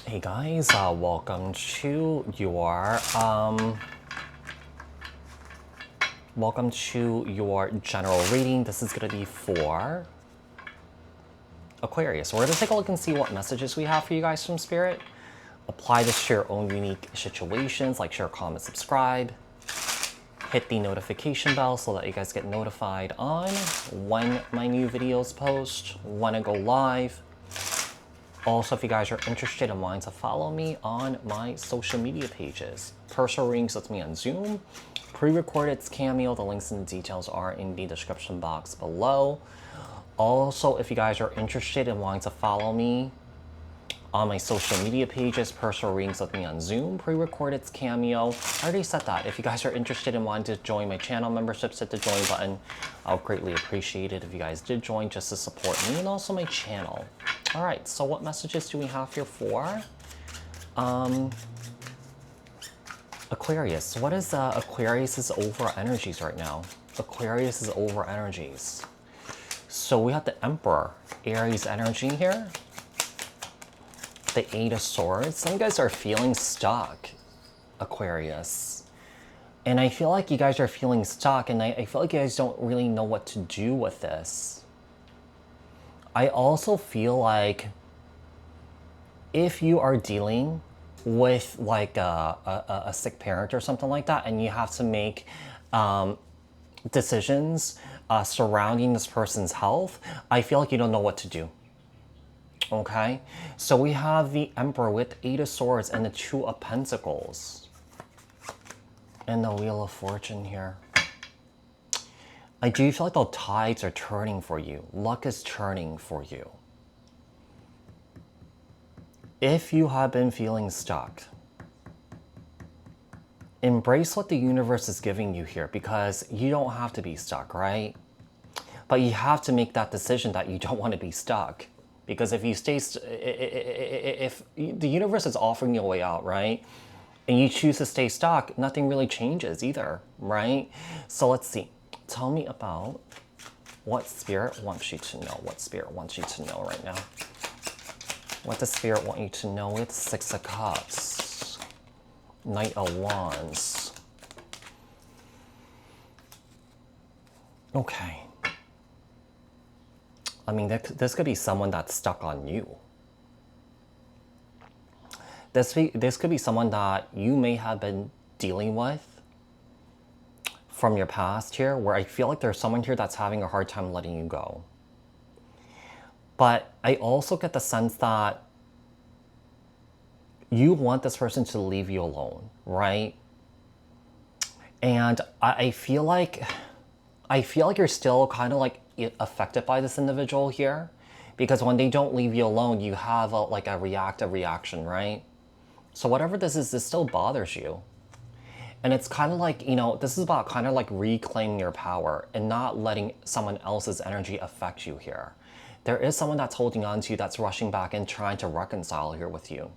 Hey guys, welcome to your general reading. This is gonna be for Aquarius. We're gonna take a look and see what messages we have for you guys from Spirit. Apply this to your own unique situations, like share, comment, subscribe. Hit the notification bell so that you guys get notified on when my new videos post, when I go live. Also, if you guys are interested and wanting to follow me on my social media pages, personal readings with me on Zoom, pre-recorded Cameo, the links and the details are in the description box below. Also, if you guys are interested in wanting to follow me on my social media pages, personal readings with me on Zoom, pre-recorded Cameo. I already said that. If you guys are interested in wanting to join my channel memberships, hit the join button. I'll greatly appreciate it if you guys did join just to support me and also my channel. All right, so what messages do we have here for Aquarius? What is Aquarius's overall energies right now? Aquarius's overall energies. So we have the Emperor, Aries energy here. The Eight of Swords. Some guys are feeling stuck, Aquarius. And I feel like you guys are feeling stuck, and I feel like you guys don't really know what to do with this. I also feel like if you are dealing with like a sick parent or something like that, and you have to make decisions surrounding this person's health, I feel like you don't know what to do. Okay, so we have the Emperor with Eight of Swords and the Two of Pentacles. And the Wheel of Fortune here. I do feel like the tides are turning for you. Luck is turning for you. If you have been feeling stuck, embrace what the universe is giving you here, because you don't have to be stuck, right? But you have to make that decision that you don't want to be stuck. Because if you stay, if the universe is offering you a way out, right? And you choose to stay stuck, nothing really changes either, right? So let's see. Tell me about what Spirit wants you to know. What Spirit wants you to know right now. What does Spirit want you to know with Six of Cups, Knight of Wands. Okay. I mean, this could be someone that's stuck on you. This could be someone that you may have been dealing with from your past here, where I feel like there's someone here that's having a hard time letting you go. But I also get the sense that you want this person to leave you alone, right? And I feel like you're still kind of like affected by this individual here, because when they don't leave you alone, you have like a reactive reaction, right? So whatever this is, this still bothers you. And it's kind of like, you know, this is about kind of like reclaiming your power and not letting someone else's energy affect you here. There is someone that's holding on to you, that's rushing back and trying to reconcile here with you.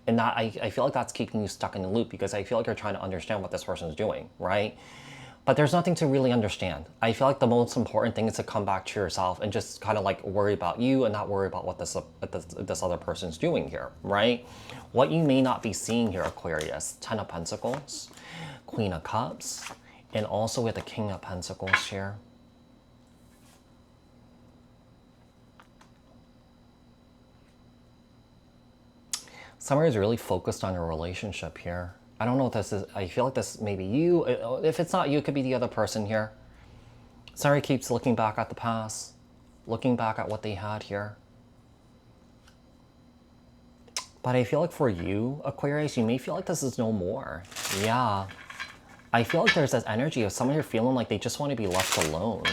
And that I feel like that's keeping you stuck in the loop, because I feel like you're trying to understand what this person is doing, right? But there's nothing to really understand. I feel like the most important thing is to come back to yourself and just kind of like worry about you and not worry about what this other person's doing here, right? What you may not be seeing here, Aquarius, Ten of Pentacles, Queen of Cups, and also with the King of Pentacles here. Someone is really focused on your relationship here. I don't know what this is. I feel like this may be you. If it's not you, it could be the other person here. Somebody keeps looking back at the past, looking back at what they had here. But I feel like for you, Aquarius, you may feel like this is no more. Yeah. I feel like there's this energy of someone you're feeling like they just want to be left alone.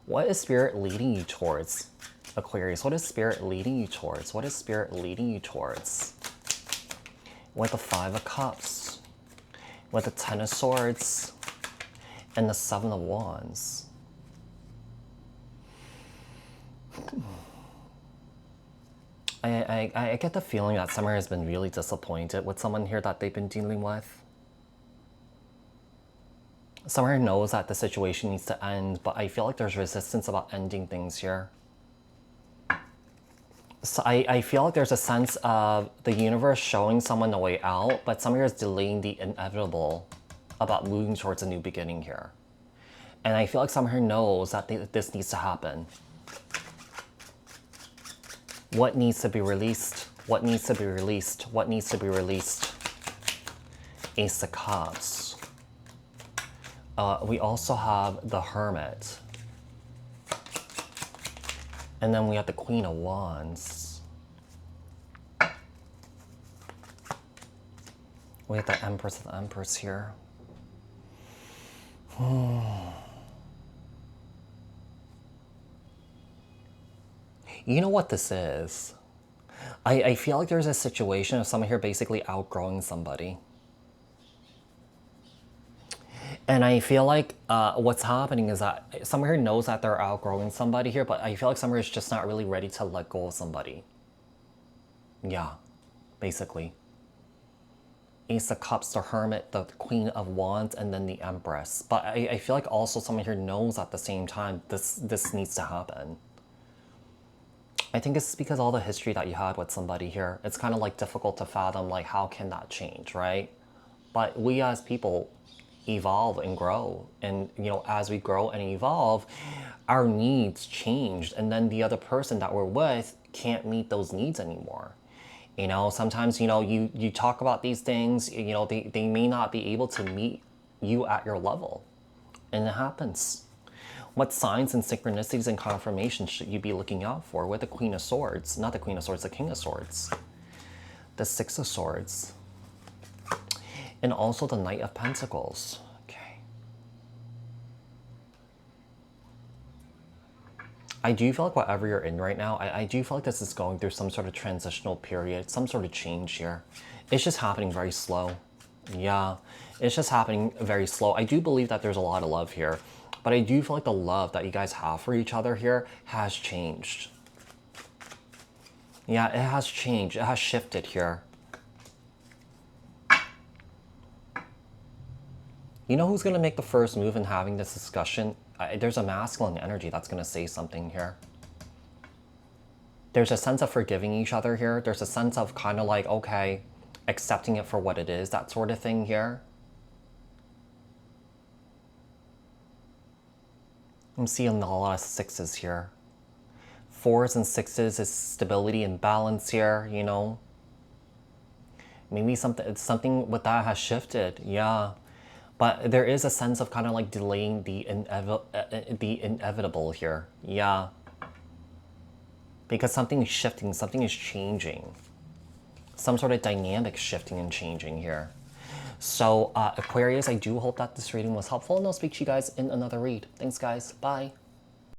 What is Spirit leading you towards, Aquarius? What is Spirit leading you towards? What is Spirit leading you towards? With the Five of Cups, with the Ten of Swords, and the Seven of Wands. I get the feeling that someone has been really disappointed with someone here that they've been dealing with. Someone knows that the situation needs to end, but I feel like there's resistance about ending things here. So I feel like there's a sense of the universe showing someone the way out, but someone here is delaying the inevitable about moving towards a new beginning here. And I feel like someone here knows that this needs to happen. What needs to be released? What needs to be released? What needs to be released? Ace of Cups. We also have the Hermit. And then we have the Queen of Wands. We have the Empress of the Empress here. You know what this is? I feel like there's a situation of someone here basically outgrowing somebody. And I feel like what's happening is that someone here knows that they're outgrowing somebody here, but I feel like someone here is just not really ready to let go of somebody. Yeah, basically. Ace of Cups, the Hermit, the Queen of Wands, and then the Empress. But I feel like also someone here knows at the same time this needs to happen. I think it's because all the history that you had with somebody here, it's kind of like difficult to fathom, like how can that change, right? But we as people evolve and grow, and you know, as we grow and evolve, our needs changed, and then the other person that we're with can't meet those needs anymore. You know, sometimes, you know, you talk about these things, you know, they may not be able to meet you at your level, and it happens. What signs and synchronicities and confirmations should you be looking out for with the Queen of Swords? Not the Queen of Swords, the King of Swords. The Six of Swords. And also the Knight of Pentacles. Okay. I do feel like whatever you're in right now, I do feel like this is going through some sort of transitional period, some sort of change here. It's just happening very slow. Yeah, it's just happening very slow. I do believe that there's a lot of love here, but I do feel like the love that you guys have for each other here has changed. Yeah, it has changed. It has shifted here. You know who's going to make the first move in having this discussion? There's a masculine energy that's going to say something here. There's a sense of forgiving each other here. There's a sense of kind of like, okay, accepting it for what it is, that sort of thing here. I'm seeing a lot of sixes here. Fours and sixes is stability and balance here, you know. Maybe something with that has shifted, yeah. But there is a sense of kind of like delaying the inevitable here, yeah. Because something is shifting, something is changing. Some sort of dynamic shifting and changing here. So Aquarius, I do hope that this reading was helpful, and I'll speak to you guys in another read. Thanks guys, bye.